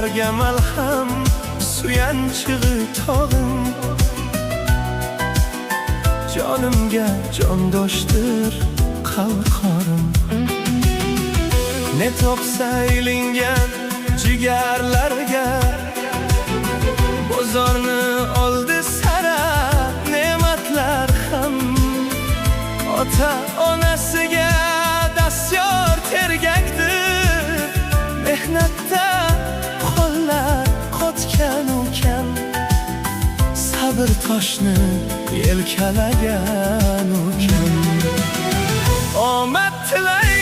dillarga malham, suyanchig'i tog'im. Jonimga jondoshdir qalqorim. Ne topsa ilingan jigarlarga, bozorni oldi sara ne'matlar ham. Ota onasiga dastyor tergakdir, mehnatda qo'llar qotgan ukan. Sabr toshni yelkalagan ukan. Omad tilay